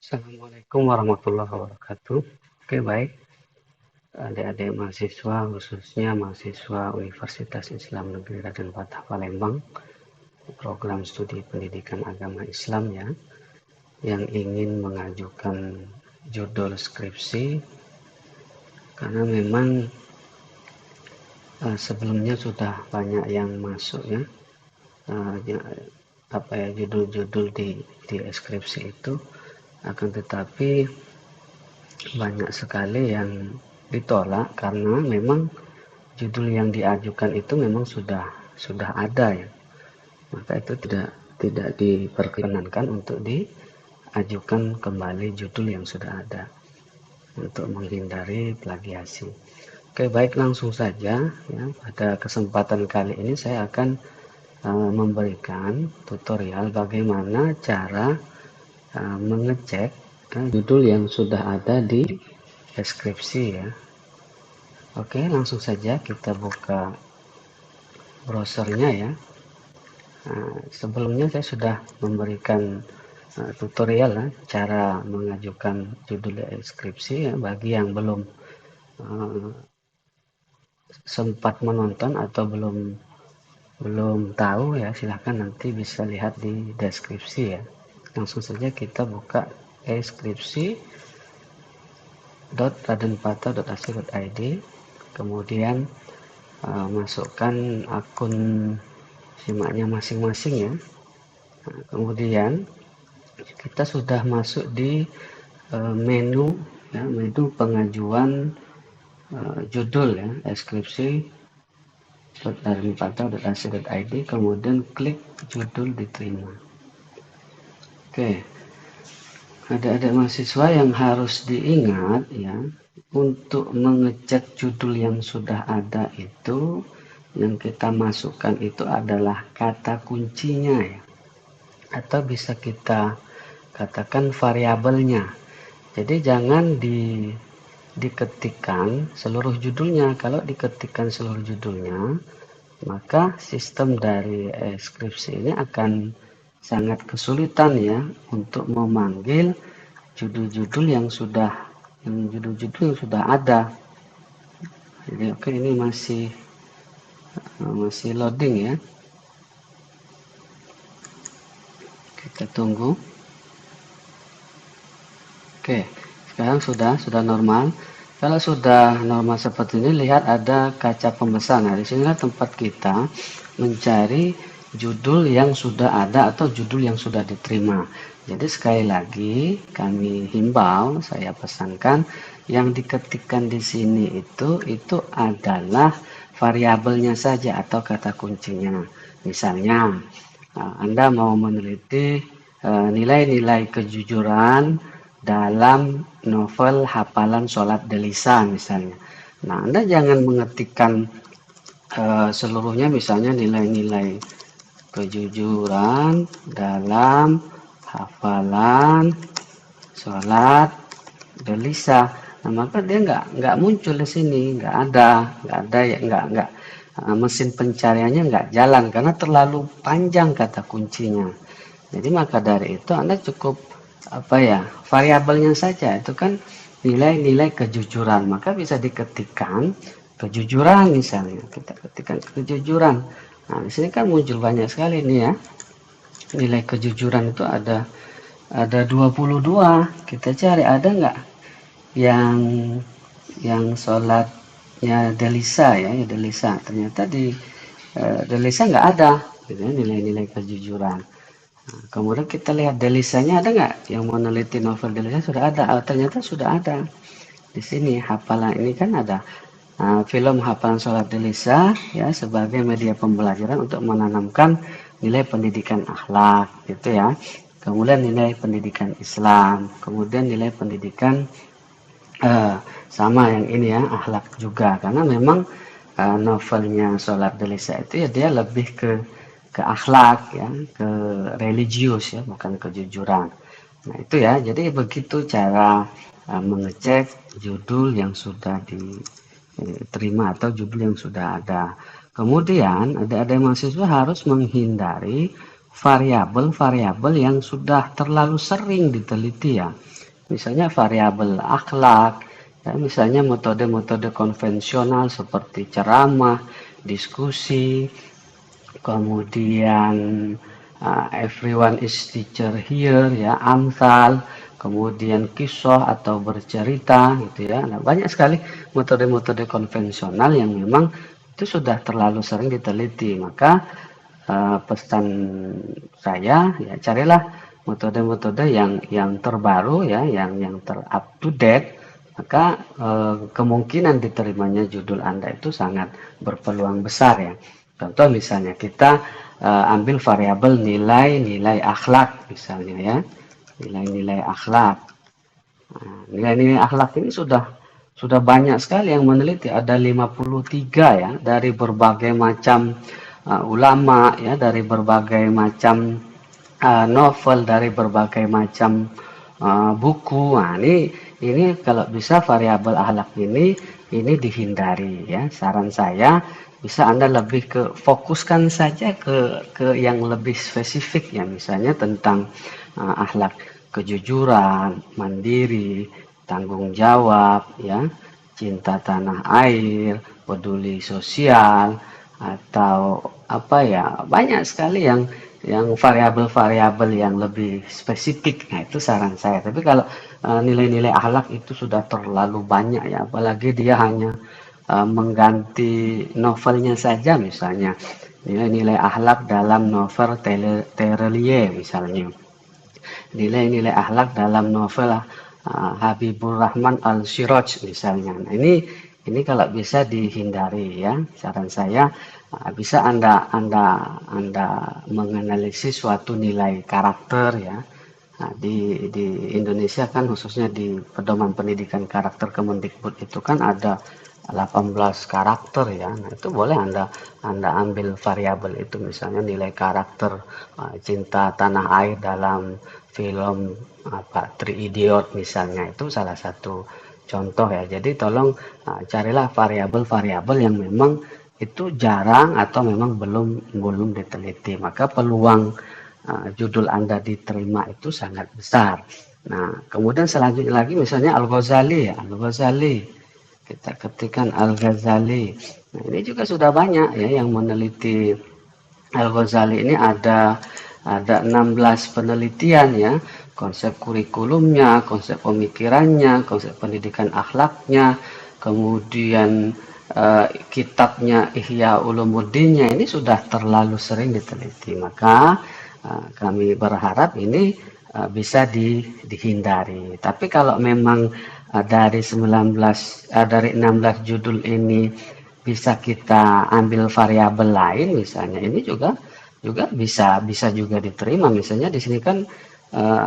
Assalamualaikum warahmatullahi wabarakatuh. Oke, baik. Adik-adik mahasiswa, khususnya mahasiswa Universitas Islam Negeri Raden Fatah Palembang, program studi pendidikan agama Islam ya, yang ingin mengajukan judul skripsi, karena memang sebelumnya sudah banyak yang masuk ya, uh, judul-judul di skripsi itu, akan tetapi banyak sekali yang ditolak karena memang judul yang diajukan itu memang sudah ada ya, maka itu tidak diperkenankan untuk diajukan kembali judul yang sudah ada untuk menghindari plagiasi. Oke, baik, langsung saja ya. Pada kesempatan kali ini saya akan memberikan tutorial bagaimana cara mengecek judul yang sudah ada di deskripsi ya. Oke, langsung saja kita buka browsernya ya. Sebelumnya saya sudah memberikan tutorial ya, cara mengajukan judul deskripsi ya, bagi yang belum sempat menonton atau belum tahu ya, silahkan nanti bisa lihat di deskripsi ya. Langsung saja kita buka deskripsi.radenpatah.ac.id, kemudian masukkan akun simaknya masing-masing ya. Kemudian kita sudah masuk di menu ya, menu pengajuan judul ya, deskripsi.radenpatah.ac.id, kemudian klik judul diterima. Oke, adik-adik mahasiswa yang harus diingat ya, untuk mengecek judul yang sudah ada itu, yang kita masukkan itu adalah kata kuncinya ya, atau bisa kita katakan variabelnya. Jadi jangan diketikkan seluruh judulnya. Kalau diketikkan seluruh judulnya, maka sistem dari skripsi ini akan sangat kesulitan ya untuk memanggil judul-judul yang sudah ada. Jadi oke, ini masih loading ya. Kita tunggu. Oke, sekarang sudah normal. Kalau sudah normal seperti ini, lihat ada kaca pembesaran. Nah, di sinilah tempat kita mencari judul yang sudah ada atau judul yang sudah diterima. Jadi sekali lagi kami himbau, saya pesankan, yang diketikkan di sini itu adalah variabelnya saja atau kata kuncinya. Misalnya, Anda mau meneliti nilai-nilai kejujuran dalam novel Hafalan Sholat Delisa misalnya. Nah, Anda jangan mengetikkan seluruhnya, misalnya nilai-nilai kejujuran dalam hafalan sholat Delisa. Nah, maka dia nggak muncul di sini, nggak ada ya, nggak mesin pencariannya nggak jalan karena terlalu panjang kata kuncinya. Jadi maka dari itu Anda cukup variabelnya saja, itu kan nilai-nilai kejujuran, maka bisa diketikkan kejujuran misalnya, kita ketikkan kejujuran. Nah, di sini kan muncul banyak sekali nih ya, nilai kejujuran itu ada 22. Kita cari ada nggak yang sholatnya Delisa ya, Delisa, ternyata di Delisa nggak ada gitu ya, nilai-nilai kejujuran. Nah, kemudian kita lihat Delisanya ada nggak, yang meneliti novel Delisa sudah ada. Ternyata sudah ada di sini. Hafalan ini kan ada film Hafalan Sholat Delisa ya, sebagai media pembelajaran untuk menanamkan nilai pendidikan akhlak gitu ya. Kemudian nilai pendidikan Islam, kemudian nilai pendidikan sama yang ini ya, akhlak juga, karena memang novelnya Sholat Delisa itu ya dia lebih ke akhlak ya, ke religius ya, bukan kejujuran. Nah itu ya, jadi begitu cara mengecek judul yang sudah diterima atau judul yang sudah ada. Kemudian ada mahasiswa harus menghindari variabel-variabel yang sudah terlalu sering diteliti ya. Misalnya variabel akhlak, ya, misalnya metode-metode konvensional seperti ceramah, diskusi, kemudian everyone is teacher here, ya, amsal, kemudian kisah atau bercerita gitu ya. Nah, banyak sekali metode-metode konvensional yang memang itu sudah terlalu sering diteliti. Maka pesan saya ya, carilah metode-metode yang terbaru ya, yang ter up to date, maka kemungkinan diterimanya judul Anda itu sangat berpeluang besar ya. Contoh misalnya kita ambil variabel nilai-nilai akhlak misalnya ya, nilai-nilai akhlak. Nah, nilai-nilai akhlak ini sudah banyak sekali yang meneliti, ada 53 ya, dari berbagai macam ulama ya, dari berbagai macam novel, dari berbagai macam buku. Nah, ini kalau bisa variabel akhlak ini dihindari ya. Saran saya bisa Anda lebih fokuskan saja ke yang lebih spesifik ya, misalnya tentang akhlak kejujuran, mandiri, tanggung jawab ya, cinta tanah air, peduli sosial, atau apa ya, banyak sekali yang variabel-variabel yang lebih spesifik. Nah, itu saran saya. Tapi kalau nilai-nilai akhlak itu sudah terlalu banyak ya, apalagi dia hanya mengganti novelnya saja, misalnya nilai-nilai akhlak dalam novel Terelie misalnya, nilai-nilai akhlak dalam novel Habibur Rahman Al-Siraj misalnya. Nah, ini kalau bisa dihindari ya. Saran saya bisa Anda menganalisis suatu nilai karakter ya. Nah, di Indonesia kan khususnya di pedoman pendidikan karakter Kemendikbud itu kan ada 18 karakter ya. Nah, itu boleh Anda ambil variabel itu, misalnya nilai karakter cinta tanah air dalam film Three Idiot misalnya, itu salah satu contoh ya. Jadi tolong carilah variabel-variabel yang memang itu jarang atau memang belum diteliti, maka peluang judul Anda diterima itu sangat besar. Nah, kemudian selanjutnya lagi misalnya Al-Ghazali ya, Al-Ghazali. Kita ketikkan Al-Ghazali. Nah, ini juga sudah banyak ya yang meneliti Al-Ghazali. Ini ada 16 penelitian ya, konsep kurikulumnya, konsep pemikirannya, konsep pendidikan akhlaknya, kemudian kitabnya Ihya Ulumuddinnya ini sudah terlalu sering diteliti. Maka kami berharap ini bisa dihindari. Tapi kalau memang dari 16 judul ini bisa kita ambil variabel lain, misalnya ini juga bisa juga diterima. Misalnya di sini kan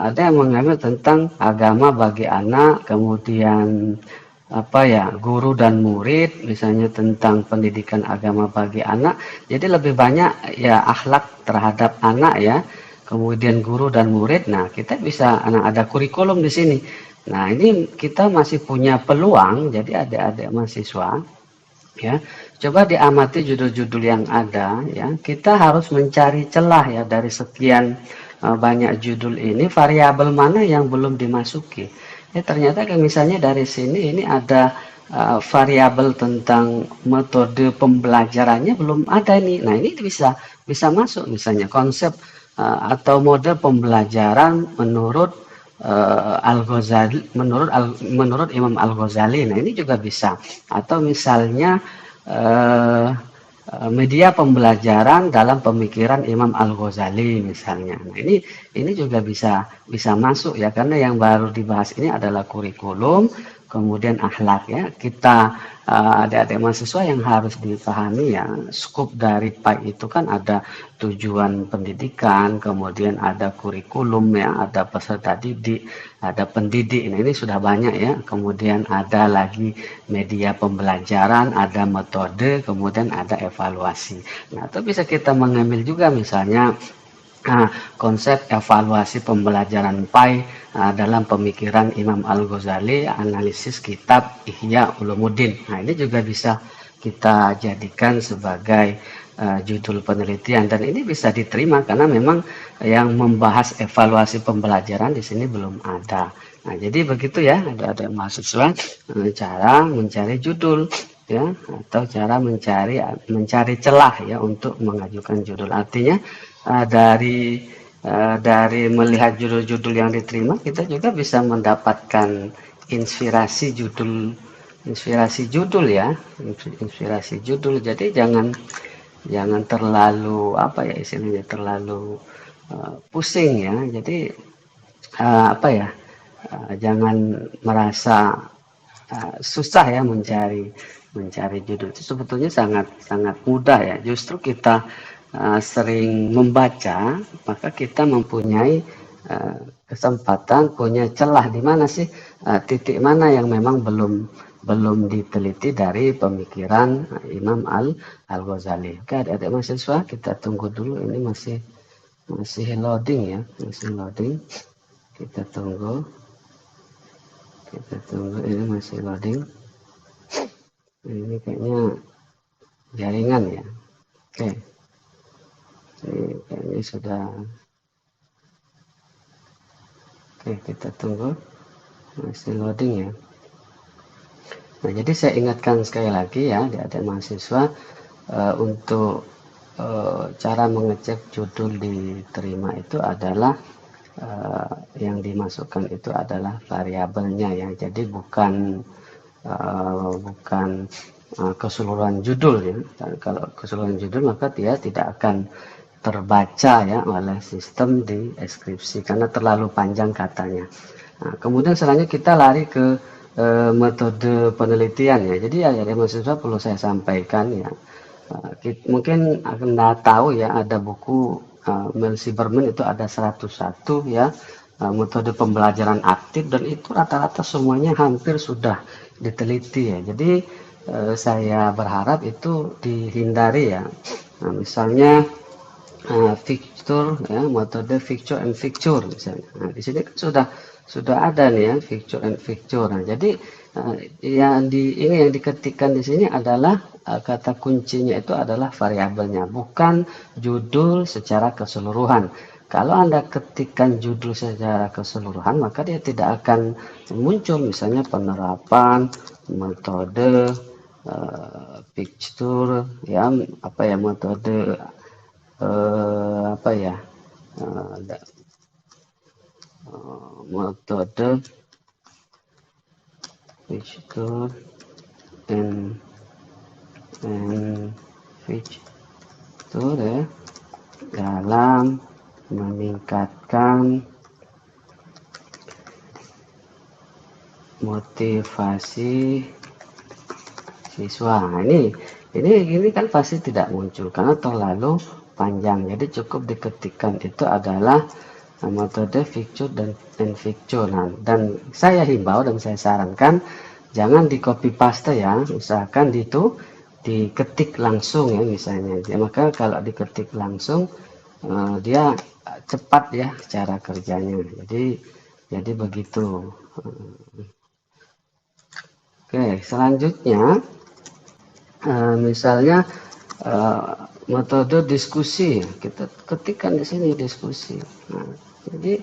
ada yang mengambil tentang agama bagi anak, kemudian apa ya, guru dan murid, misalnya tentang pendidikan agama bagi anak. Jadi lebih banyak ya akhlak terhadap anak ya, kemudian guru dan murid. Nah, kita bisa ada kurikulum di sini. Nah, ini kita masih punya peluang. Jadi adik-adik mahasiswa ya, coba diamati judul-judul yang ada ya. Kita harus mencari celah ya, dari sekian banyak judul ini variabel mana yang belum dimasuki. Ternyata kayak misalnya dari sini ini ada variabel tentang metode pembelajarannya belum ada nih. Nah, ini bisa masuk, misalnya konsep atau mode pembelajaran menurut Al-Ghazali, menurut Imam Al-Ghazali. Nah, ini juga bisa. Atau misalnya media pembelajaran dalam pemikiran Imam Al-Ghazali misalnya. Nah, ini juga bisa masuk ya, karena yang baru dibahas ini adalah kurikulum, kemudian akhlak ya. Kita adik-adik mahasiswa yang harus dipahami ya, skop dari PAI itu kan ada tujuan pendidikan, kemudian ada kurikulum ya, ada peserta didik, ada pendidik. Nah, ini sudah banyak ya. Kemudian ada lagi media pembelajaran, ada metode, kemudian ada evaluasi. Nah, itu bisa kita mengambil juga misalnya konsep evaluasi pembelajaran PAI dalam pemikiran Imam Al-Ghazali, analisis kitab Ihya Ulumuddin. Nah, ini juga bisa kita jadikan sebagai judul penelitian, dan ini bisa diterima karena memang yang membahas evaluasi pembelajaran di sini belum ada. Nah, jadi begitu ya, ada mahasiswa cara mencari judul ya, atau cara mencari celah ya untuk mengajukan judul. Artinya dari melihat judul-judul yang diterima, kita juga bisa mendapatkan inspirasi judul ya, inspirasi judul. Jadi jangan terlalu apa ya istilahnya, terlalu pusing ya. Jadi apa ya, jangan merasa susah ya mencari judul. Itu sebetulnya sangat sangat mudah ya. Justru kita sering membaca, maka kita mempunyai kesempatan, punya celah di mana sih titik mana yang memang belum diteliti dari pemikiran Imam Al-Ghazali. Oke, adik-adik mahasiswa, kita tunggu dulu, ini masih loading ya, masih loading. Kita tunggu ini masih loading. Ini kayaknya jaringan ya. Oke, ini kayaknya sudah. Oke, kita tunggu, masih loading ya. Nah, jadi saya ingatkan sekali lagi ya, adik-adik mahasiswa, untuk cara mengecek judul diterima itu adalah yang dimasukkan itu adalah variabelnya ya. Jadi bukan keseluruhan judul ya. Kalau keseluruhan judul maka dia tidak akan terbaca ya oleh sistem di deskripsi karena terlalu panjang katanya. Nah, kemudian selanjutnya kita lari ke metode penelitian ya. Jadi ya mahasiswa perlu saya sampaikan ya. Mungkin Anda tahu ya, ada buku Melsi Berman itu ada 101 ya, metode pembelajaran aktif, dan itu rata-rata semuanya hampir sudah diteliti ya. Jadi saya berharap itu dihindari ya. Nah, misalnya fixture ya, metode fixture and fixture misalnya. Nah, di sini kan sudah ada nih ya, fixture and fixture. Nah, jadi yang diketikkan di sini adalah kata kuncinya itu adalah variabelnya, bukan judul secara keseluruhan. Kalau Anda ketikkan judul secara keseluruhan, maka dia tidak akan muncul misalnya penerapan, metode, fixture, ya, apa ya, metode apa ya, metode fixture and fixture ya, dalam meningkatkan motivasi siswa. Nah, ini kan pasti tidak muncul karena terlalu panjang. Jadi cukup diketikkan itu adalah metode fixture dan fixture. Nah, dan saya himbau dan saya sarankan jangan di copy paste ya, usahakan diketik langsung ya misalnya. Ya, maka kalau diketik langsung dia cepat ya cara kerjanya. Jadi begitu. Oke, selanjutnya misalnya metode diskusi, kita ketikkan di sini diskusi. Nah, jadi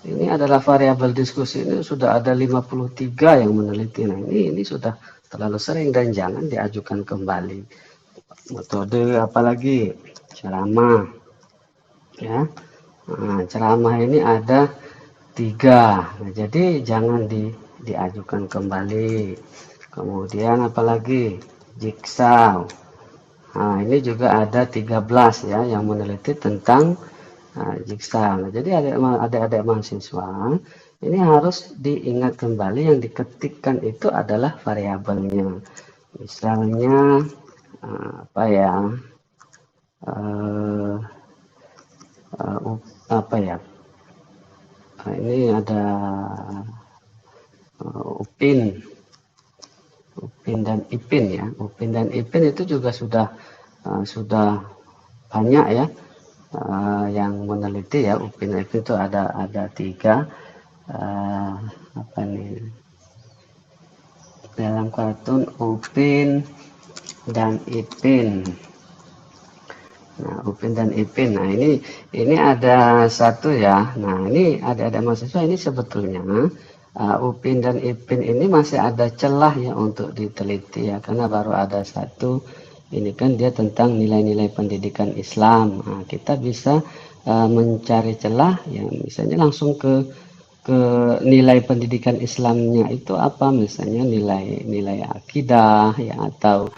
ini adalah variabel diskusi, ini sudah ada 53 yang meneliti. Nah, ini sudah terlalu sering dan jangan diajukan kembali. Metode apalagi ceramah ya. Nah, ceramah ini ada 3. Nah, jadi jangan diajukan kembali. Kemudian apalagi jigsaw. Nah, ini juga ada 13 ya yang meneliti tentang jigsaw. Nah, jadi adik-adik mahasiswa, ini harus diingat kembali, yang diketikkan itu adalah variabelnya. Misalnya apa ya, apa ya, ini ada Upin dan Ipin ya. Upin dan Ipin itu juga sudah banyak ya yang meneliti ya. Upin dan Ipin itu ada 3 apa nih, dalam kartun Upin dan Ipin. Nah, Upin dan Ipin. Nah, ini ada satu ya. Nah, ini ada mahasiswa ini sebetulnya Upin dan Ipin ini masih ada celah ya untuk diteliti ya, karena baru ada satu. Ini kan dia tentang nilai-nilai pendidikan Islam. Nah, kita bisa mencari celah yang misalnya langsung ke nilai pendidikan Islamnya itu apa, misalnya nilai-nilai akidah ya, atau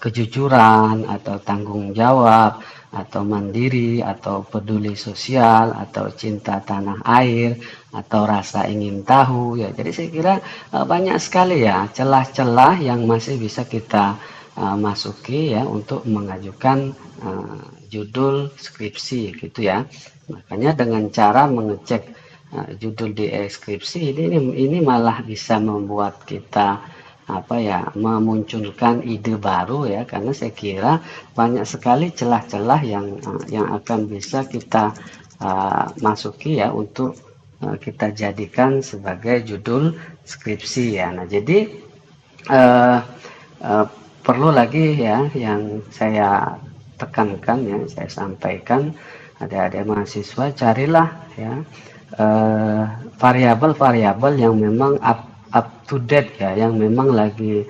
kejujuran, atau tanggung jawab, atau mandiri, atau peduli sosial, atau cinta tanah air, atau rasa ingin tahu ya. Jadi saya kira banyak sekali ya celah-celah yang masih bisa kita masuki ya untuk mengajukan judul skripsi gitu ya. Makanya dengan cara mengecek judul di deskripsi ini malah bisa membuat kita apa ya, memunculkan ide baru ya, karena saya kira banyak sekali celah-celah yang akan bisa kita masuki ya untuk kita jadikan sebagai judul skripsi ya. Nah, jadi uh, uh, perlu lagi ya yang saya tekankan ya, saya sampaikan, adik-adik mahasiswa, carilah ya variabel-variabel yang memang up to date ya, yang memang lagi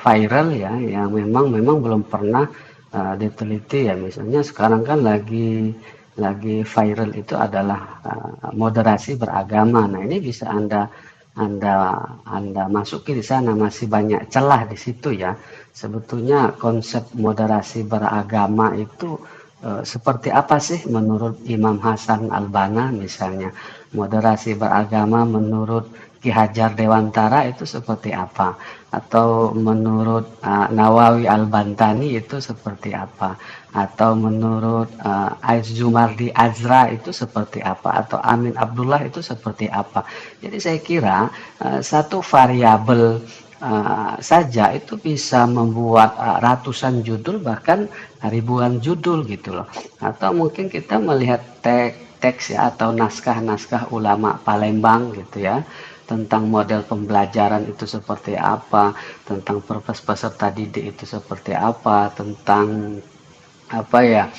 viral ya, yang memang belum pernah diteliti ya. Misalnya sekarang kan lagi viral itu adalah moderasi beragama. Nah, ini bisa anda masuki di sana, masih banyak celah di situ ya. Sebetulnya konsep moderasi beragama itu seperti apa sih menurut Imam Hasan Al-Banna misalnya? Moderasi beragama menurut Ki Hajar Dewantara itu seperti apa? Atau menurut Nawawi Al-Bantani itu seperti apa? Atau menurut Ais Zumardi Azra itu seperti apa? Atau Amin Abdullah itu seperti apa? Jadi saya kira satu variabel saja itu bisa membuat ratusan judul, bahkan ribuan judul gitu loh. Atau mungkin kita melihat teks ya, atau naskah-naskah ulama Palembang gitu ya, tentang model pembelajaran itu seperti apa, tentang peserta didik itu seperti apa, tentang apa ya,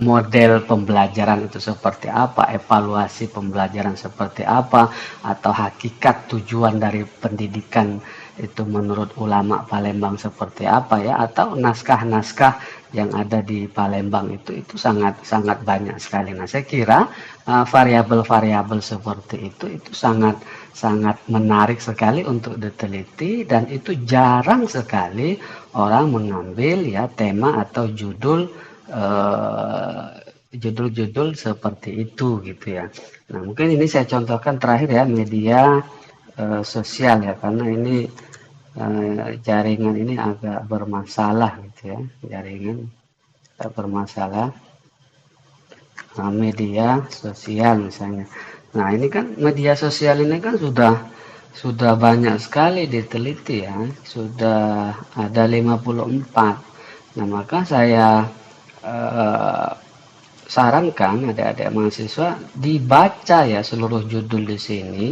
model pembelajaran itu seperti apa, evaluasi pembelajaran seperti apa, atau hakikat tujuan dari pendidikan itu menurut ulama Palembang seperti apa ya, atau naskah-naskah yang ada di Palembang itu sangat sangat banyak sekali. Nah, saya kira variabel-variabel seperti itu sangat sangat menarik sekali untuk diteliti, dan itu jarang sekali orang mengambil ya tema atau eh, judul-judul seperti itu gitu ya. Nah, mungkin ini saya contohkan terakhir ya, media sosial ya, karena ini jaringan ini agak bermasalah gitu ya, jaringan bermasalah. Nah, media sosial misalnya. Nah, ini kan media sosial ini kan sudah banyak sekali diteliti ya, sudah ada 54. Nah, maka saya eh, sarankan adik-adik mahasiswa dibaca ya seluruh judul di sini.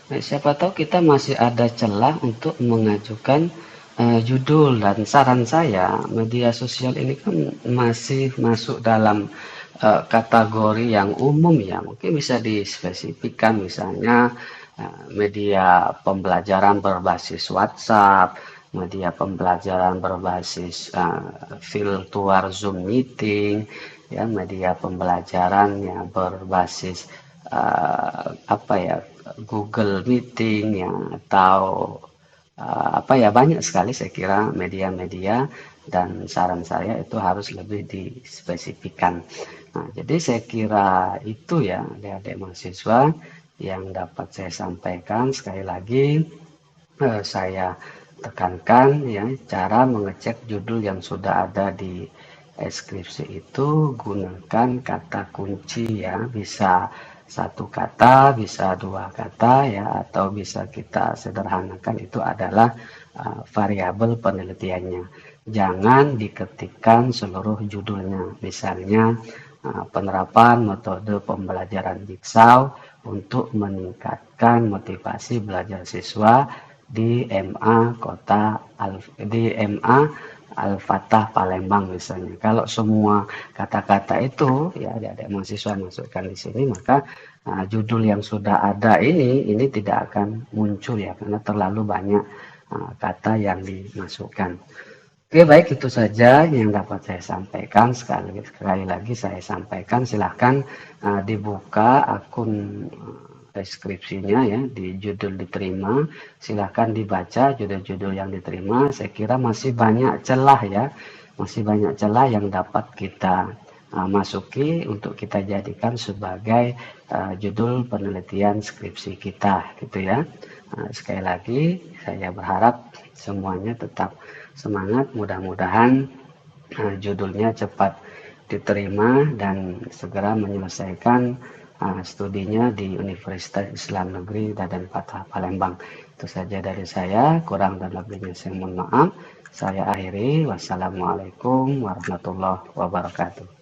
Nah, siapa tahu kita masih ada celah untuk mengajukan judul. Dan saran saya, media sosial ini kan masih masuk dalam kategori yang umum ya, mungkin bisa dispesifikkan misalnya media pembelajaran berbasis WhatsApp, media pembelajaran berbasis virtual Zoom meeting ya, media pembelajaran yang berbasis apa ya, Google Meeting ya, atau apa ya, banyak sekali saya kira media-media, dan saran saya itu harus lebih dispesifikkan. Nah, jadi saya kira itu ya adik-adik mahasiswa yang dapat saya sampaikan. Sekali lagi saya tekankan ya, cara mengecek judul yang sudah ada di deskripsi itu, gunakan kata kunci ya, bisa satu kata, bisa dua kata ya, atau bisa kita sederhanakan itu adalah variabel penelitiannya. Jangan diketikkan seluruh judulnya. Misalnya penerapan metode pembelajaran Jigsaw untuk meningkatkan motivasi belajar siswa di MA Al-Fatah Palembang misalnya. Kalau semua kata-kata itu ya adik-adik mahasiswa masukkan di sini, maka judul yang sudah ada ini tidak akan muncul ya, karena terlalu banyak kata yang dimasukkan. Oke, baik, itu saja yang dapat saya sampaikan. Sekali lagi saya sampaikan, silahkan dibuka akun deskripsinya ya, di judul diterima. Silahkan dibaca judul-judul yang diterima. Saya kira masih banyak celah ya, masih banyak celah yang dapat kita masuki untuk kita jadikan sebagai judul penelitian skripsi kita, gitu ya. Sekali lagi saya berharap semuanya tetap semangat, mudah-mudahan judulnya cepat diterima dan segera menyelesaikan studinya di Universitas Islam Negeri Dadan Fatah Palembang. Itu saja dari saya, kurang dan lebihnya saya mohon maaf. Saya akhiri, wassalamualaikum warahmatullahi wabarakatuh.